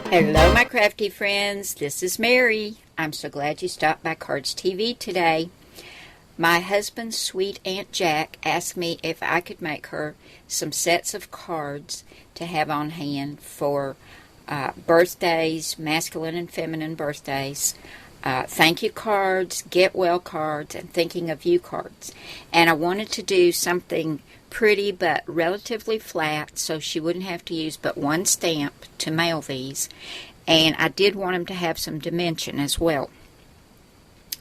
Hello, my crafty friends. This is Mary. I'm so glad you stopped by Cardz TV today. My husband's sweet Aunt Jack asked me if I could make her some sets of cards to have on hand for birthdays, masculine and feminine birthdays, thank you cards, get well cards, and thinking of you cards. And I wanted to do something pretty but relatively flat so she wouldn't have to use but one stamp to mail these. And I did want them to have some dimension as well.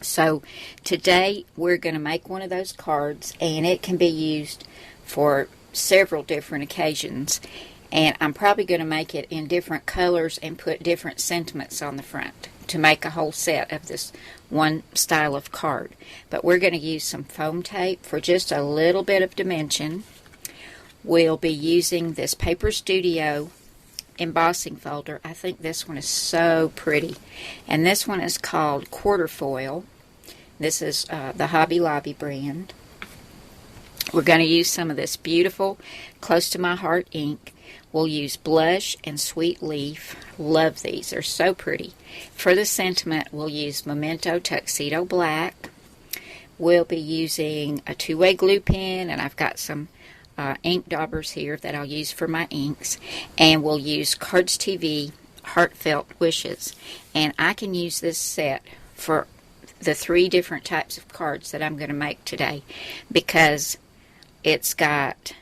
So today we're going to make one of those cards, and it can be used for several different occasions. And I'm probably going to make it in different colors and put different sentiments on the front to make a whole set of this one style of card. But we're going to use some foam tape for just a little bit of dimension. We'll be using this Paper Studio embossing folder. I think this one is so pretty. And this one is called Quarter Foil. This is the Hobby Lobby brand. We're going to use some of this beautiful Close to My Heart ink. We'll use Blush and Sweet Leaf. Love these. They're so pretty. For the sentiment, we'll use Memento Tuxedo Black. We'll be using a two-way glue pen, and I've got some ink daubers here that I'll use for my inks. And we'll use Cardz TV Heartfelt Wishes. And I can use this set for the three different types of cards that I'm going to make today, because it's got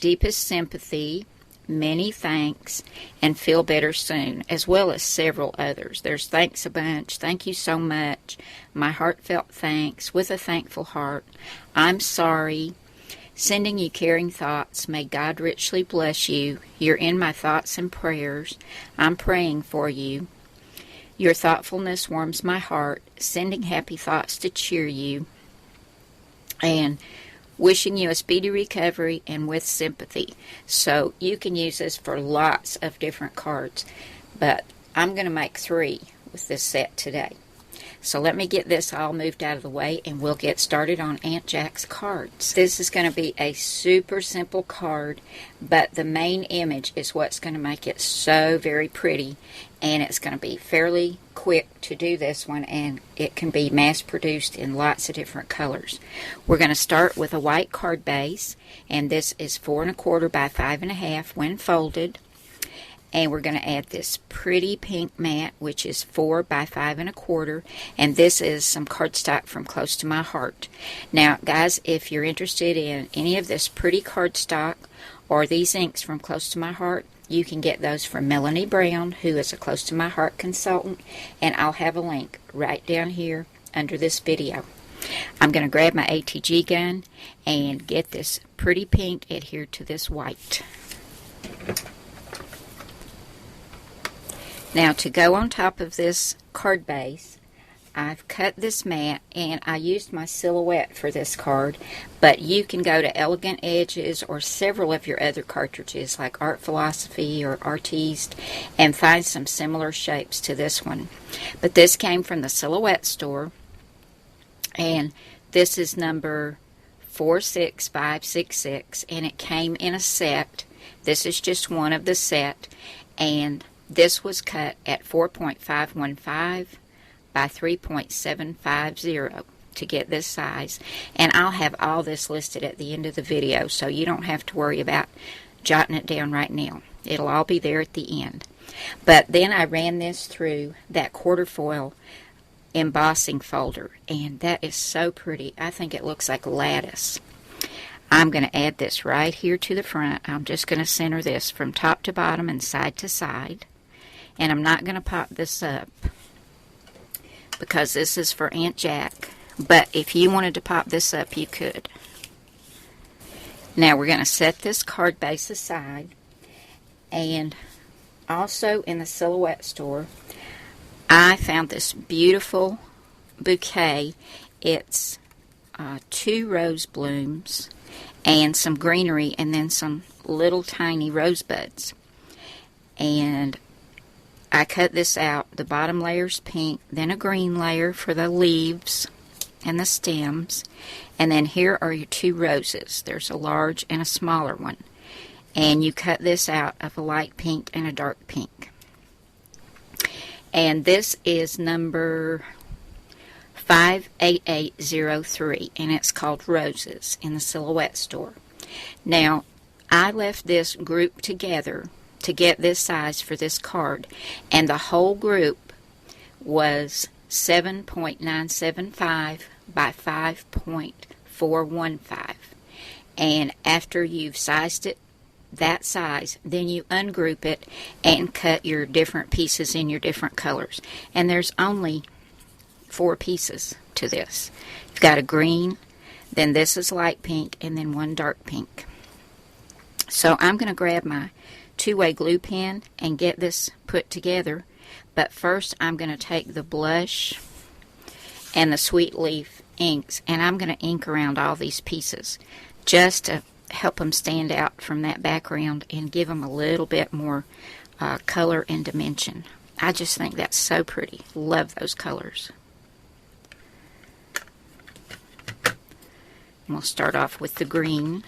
Deepest Sympathy, Many Thanks, and Feel Better Soon, as well as several others. There's Thanks a Bunch, Thank You So Much, My Heartfelt Thanks, With a Thankful Heart, I'm Sorry, Sending You Caring Thoughts, May God Richly Bless You, You're in My Thoughts and Prayers, I'm Praying for You, Your Thoughtfulness Warms My Heart, Sending Happy Thoughts to Cheer You, and Wishing You a Speedy Recovery, and With Sympathy. So you can use this for lots of different cards, but I'm going to make three with this set today. So let me get this all moved out of the way, and we'll get started on Aunt Jack's cards. This is going to be a super simple card, but the main image is what's going to make it so very pretty, and it's going to be fairly quick to do this one, and it can be mass produced in lots of different colors. We're going to start with a white card base, and this is 4 1/4 by 5 1/2 when folded. And we're going to add this pretty pink mat, which is 4 by 5 1/4, and this is some cardstock from Close to My Heart. Now, guys, if you're interested in any of this pretty cardstock or these inks from Close to My Heart, you can get those from Melanie Brown, who is a Close to My Heart consultant, and I'll have a link right down here under this video. I'm going to grab my ATG gun and get this pretty pink adhered to this white. Now, to go on top of this card base, I've cut this mat, and I used my silhouette for this card, but you can go to Elegant Edges or several of your other cartridges like Art Philosophy or Artiste and find some similar shapes to this one. But this came from the Silhouette store, and this is number 46566, and it came in a set. This is just one of the set, and this was cut at 4.515 by 3.750 to get this size. And I'll have all this listed at the end of the video, so you don't have to worry about jotting it down right now. It'll all be there at the end. But then I ran this through that quarter foil embossing folder, and that is so pretty. I think it looks like lattice. I'm going to add this right here to the front. I'm just going to center this from top to bottom and side to side. And I'm not going to pop this up because this is for Aunt Jack. But if you wanted to pop this up, you could. Now we're going to set this card base aside. And also in the Silhouette store, I found this beautiful bouquet. It's 2 rose blooms and some greenery, and then some little tiny rosebuds. And I cut this out. The bottom layer's pink, then a green layer for the leaves and the stems, and then here are your 2 roses. There's a large and a smaller one, and you cut this out of a light pink and a dark pink. And this is number 58803, and it's called Roses in the Silhouette store. Now, I left this group together to get this size for this card, and the whole group was 7.975 by 5.415. And after you've sized it that size, then you ungroup it and cut your different pieces in your different colors. And there's only 4 pieces to this. You've got a green, then this is light pink, and then one dark pink. So I'm going to grab my two-way glue pen and get this put together. But first I'm going to take the blush and the Sweet Leaf inks, and I'm going to ink around all these pieces just to help them stand out from that background and give them a little bit more color and dimension. I just think that's so pretty. Love those colors. And we'll start off with the green.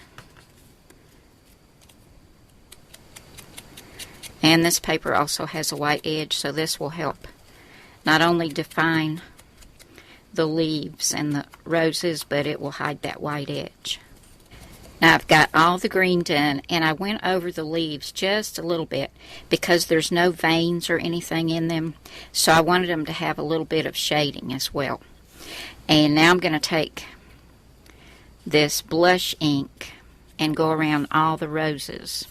And this paper also has a white edge, so this will help not only define the leaves and the roses, but it will hide that white edge. Now I've got all the green done, and I went over the leaves just a little bit because there's no veins or anything in them, so I wanted them to have a little bit of shading as well. And now I'm going to take this blush ink and go around all the roses.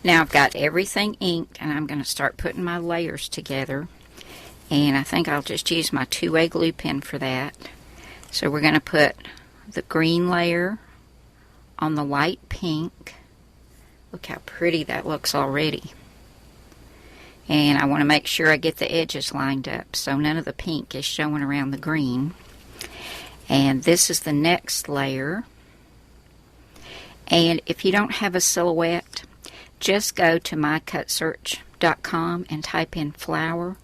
Now I've got everything inked, and I'm going to start putting my layers together. And I think I'll just use my two-way glue pen for that. So we're going to put the green layer on the light pink. Look how pretty that looks already. And I want to make sure I get the edges lined up so none of the pink is showing around the green. And this is the next layer. And if you don't have a silhouette, just go to mycutsearch.com and type in flower,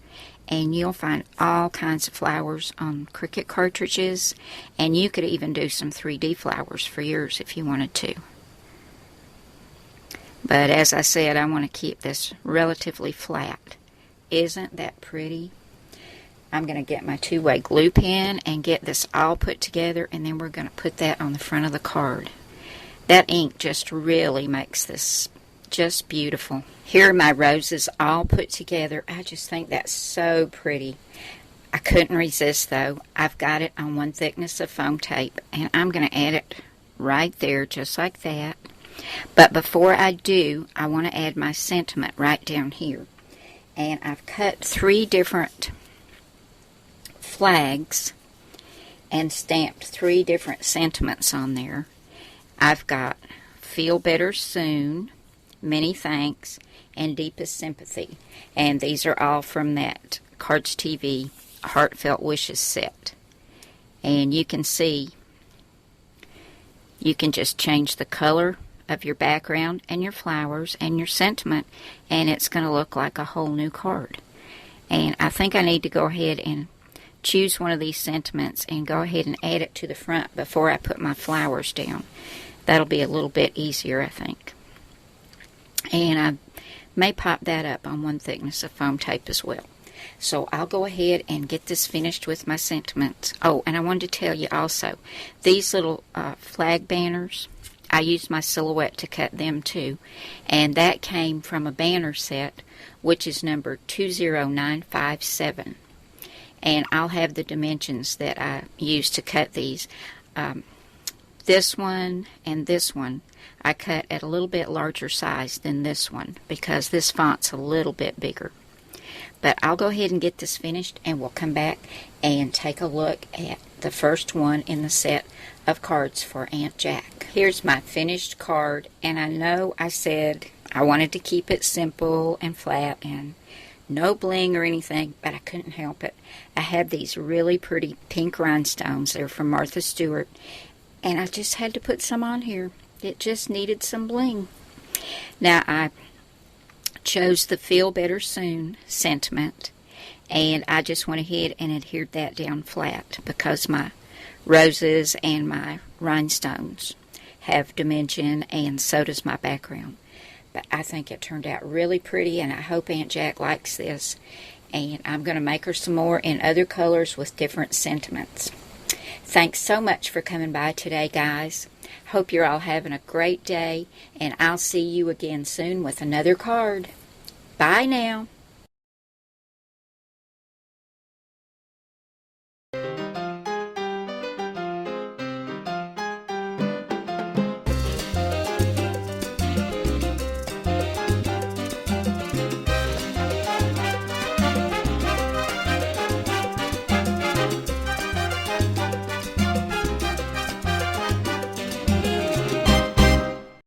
and you'll find all kinds of flowers on Cricut cartridges, and you could even do some 3D flowers for yours if you wanted to. But as I said, I want to keep this relatively flat. Isn't that pretty? I'm going to get my two-way glue pen and get this all put together, and then we're going to put that on the front of the card. That ink just really makes this just beautiful. Here are my roses all put together. I just think that's so pretty. I couldn't resist though. I've got it on 1 thickness of foam tape, and I'm going to add it right there just like that. But before I do, I want to add my sentiment right down here. And I've cut 3 different flags and stamped 3 different sentiments on there. I've got Feel Better Soon, Many Thanks, and Deepest Sympathy. And these are all from that Cardz TV Heartfelt Wishes set. And you can see, you can just change the color of your background and your flowers and your sentiment, and it's going to look like a whole new card. And I think I need to go ahead and choose one of these sentiments and go ahead and add it to the front before I put my flowers down. That'll be a little bit easier, I think. And I may pop that up on 1 thickness of foam tape as well. So I'll go ahead and get this finished with my sentiments. Oh, and I wanted to tell you also, these little flag banners, I used my silhouette to cut them too. And that came from a banner set, which is number 20957. And I'll have the dimensions that I used to cut these. This one and this one I cut at a little bit larger size than this one because this font's a little bit bigger. But I'll go ahead and get this finished, and we'll come back and take a look at the first one in the set of cards for Aunt Jack. Here's my finished card, and I know I said I wanted to keep it simple and flat and no bling or anything, but I couldn't help it. I have these really pretty pink rhinestones. They're from Martha Stewart, and I just had to put some on here. It just needed some bling. Now I chose the Feel Better Soon sentiment, and I just went ahead and adhered that down flat because my roses and my rhinestones have dimension, and so does my background. But I think it turned out really pretty, and I hope Aunt Jack likes this. And I'm going to make her some more in other colors with different sentiments. Thanks so much for coming by today, guys. Hope you're all having a great day, and I'll see you again soon with another card. Bye now.